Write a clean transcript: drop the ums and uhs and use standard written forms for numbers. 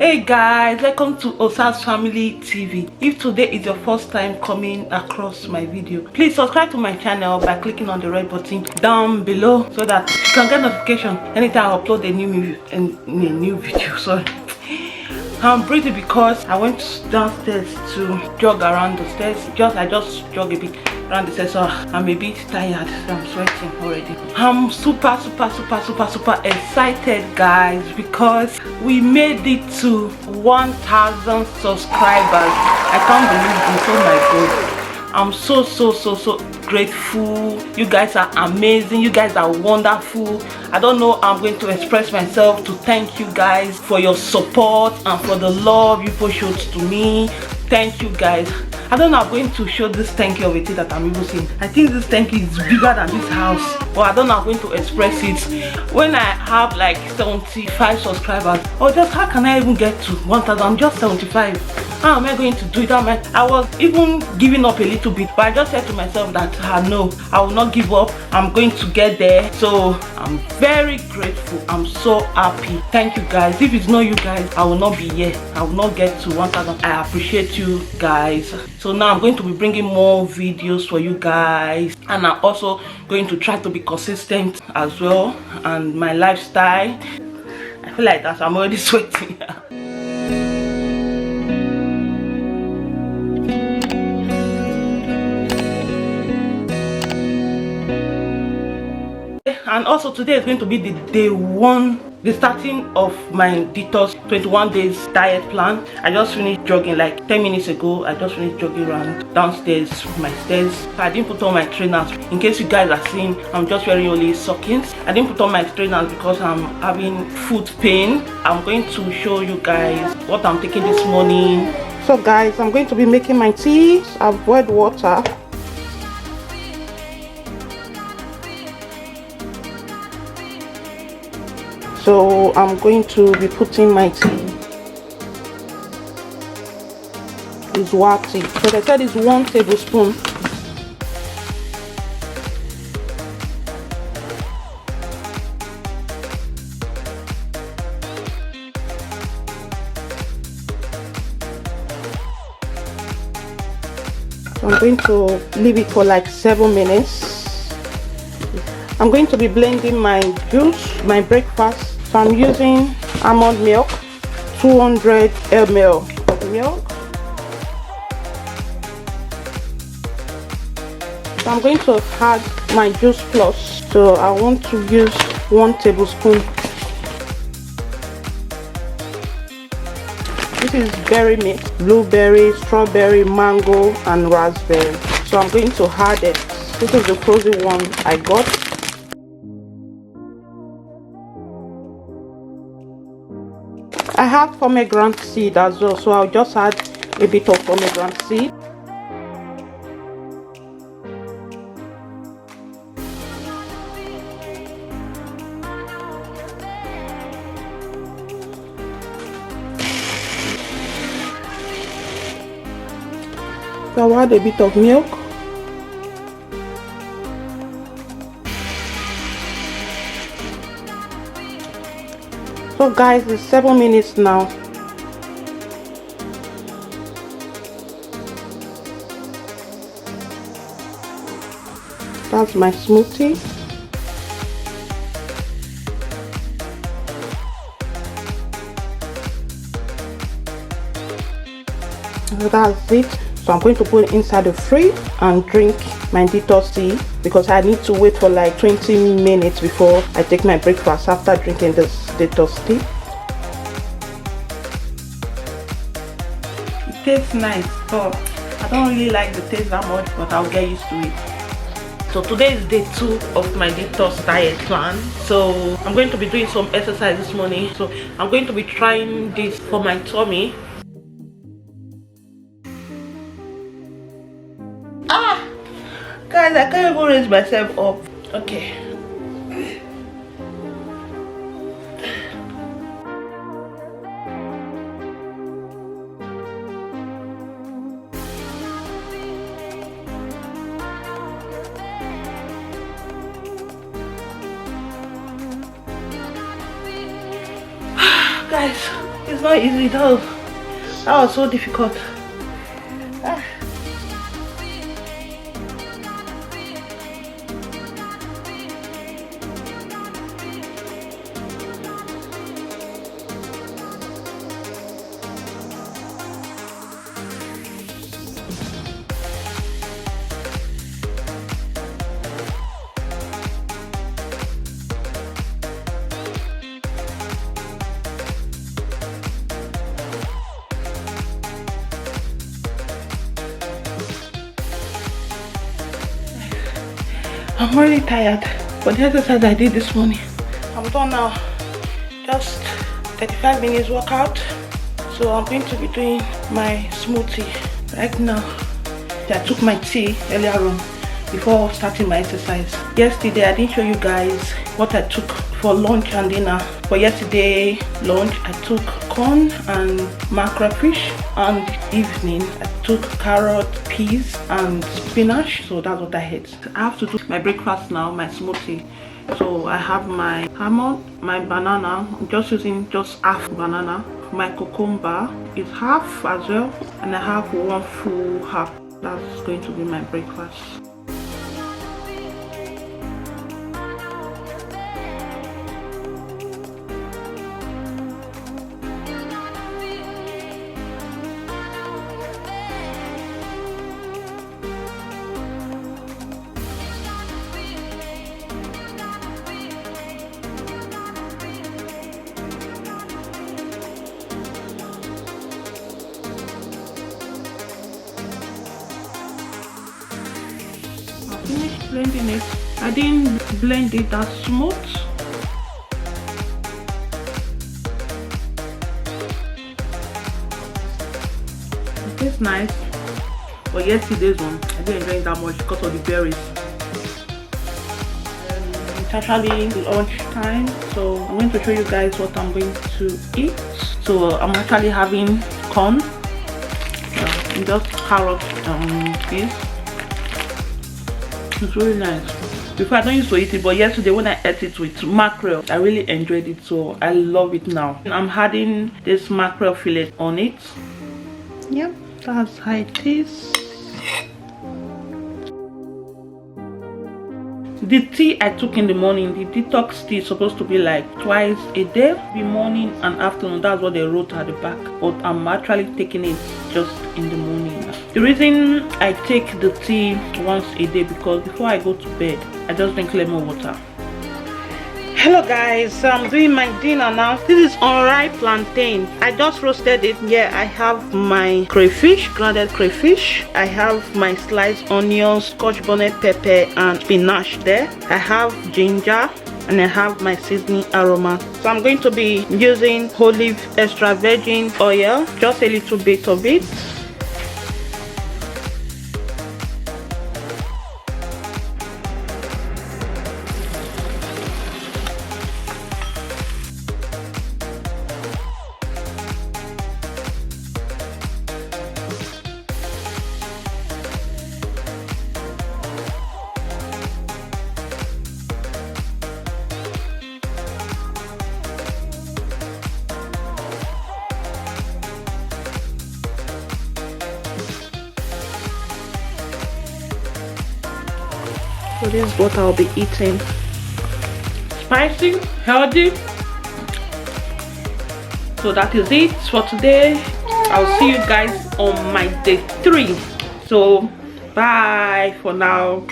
Hey guys, welcome to Osa's Family TV. If today is your first time coming across my video, please subscribe to my channel by clicking on the red button down below so that you can get notification anytime I upload a new video. Sorry, I'm breathing because I went downstairs to jog around the stairs. I just jog a bit around the stairs, so I'm a bit tired. So I'm sweating already. I'm super excited, guys, because we made it to 1,000 subscribers. I can't believe this. Oh my god, I'm so grateful. You guys are amazing. You guys are wonderful. I don't know, I'm going to express myself to thank you guys for your support and for the love you both showed to me. Thank you guys. I don't know, I'm going to show this thank you of it that I'm even seeing. I think this thank you is bigger than this house, but I don't know, I'm going to express it when I have like 75 subscribers. Or just how can I even get to 1,000? I'm just 75. How am I going to do it? I was even giving up a little bit, but I just said to myself that no, I will not give up. I'm going to get there. So I'm very grateful. I'm so happy. Thank you guys. If it's not you guys, I will not be here. I will not get to 1,000. I appreciate you guys. So now I'm going to be bringing more videos for you guys, and I'm also going to try to be consistent as well, and my lifestyle. I feel like that I'm already sweating. And also today is going to be the day one, the starting of my detox 21 days diet plan. I just finished jogging like 10 minutes ago. I just finished jogging around downstairs, my stairs. So I didn't put on my trainers. In case you guys are seeing, I'm just wearing only stockings. I didn't put on my trainers because I'm having foot pain. I'm going to show you guys what I'm taking this morning. So guys, I'm going to be making my tea. I've boiled water. So I'm going to be putting my tea. It's WOWTEA. So I said it's 1 tablespoon. So I'm going to leave it for like 7 minutes. I'm going to be blending my juice, my breakfast. So I'm using almond milk, 200 ml of milk. So I'm going to add my juice plus. So I want to use 1 tablespoon. This is berry mix, blueberry, strawberry, mango, and raspberry. So I'm going to add it. This is the frozen one I got. I have pomegranate seed as well, so I'll just add a bit of pomegranate seed. So I'll add a bit of milk. So guys, it's 7 minutes now. That's my smoothie. So that's it. So I'm going to put it inside the fridge and drink my detox tea because I need to wait for like 20 minutes before I take my breakfast after drinking this detox tea. It tastes nice, but I don't really like the taste that much, but I'll get used to it. So today is day 2 of my detox diet plan. So I'm going to be doing some exercise this morning. So I'm going to be trying this for my tummy. Guys, I can't even raise myself up. Okay. Guys, it's not easy. That was so difficult. I'm really tired, but the exercise I did this morning, I'm done now. Just 35 minutes workout. So I'm going to be doing my smoothie right now. I took my tea earlier on before starting my exercise. Yesterday I didn't show you guys what I took for lunch and dinner. For yesterday lunch I took corn and mackerel fish, and evening I took carrot, peas and spinach. So that's what I ate. I have to do my breakfast now, my smoothie. So I have my almond, my banana. I'm just using just half banana. My cucumber is half as well, and I have one full half. That's going to be my breakfast. Finished blending it. I didn't blend it that smooth. It tastes nice, but yesterday's one I didn't enjoy it that much because of the berries. It's actually lunch time, so I'm going to show you guys what I'm going to eat. So I'm actually having corn, just carrot peas. It's really nice. Before I don't used to eat it, but yesterday when I ate it with mackerel, I really enjoyed it, so I love it now. I'm adding this mackerel fillet on it. Yep, that's how it is. The tea I took in the morning, the detox tea, is supposed to be like twice a day, the morning and afternoon. That's what they wrote at the back, but I'm actually taking it just in the morning. The reason I take the tea once a day, because before I go to bed I just drink lemon water. Hello guys, so I'm doing my dinner now. This is unripe plantain. I just roasted it. Yeah, I have my crayfish, grounded crayfish. I have my sliced onions, scotch bonnet pepper and spinach there. I have ginger and I have my seasoning aroma. So I'm going to be using olive extra virgin oil, just a little bit of it. So this is what I'll be eating. Spicy, healthy. So that is it for today. I'll see you guys on my day 3. So bye for now.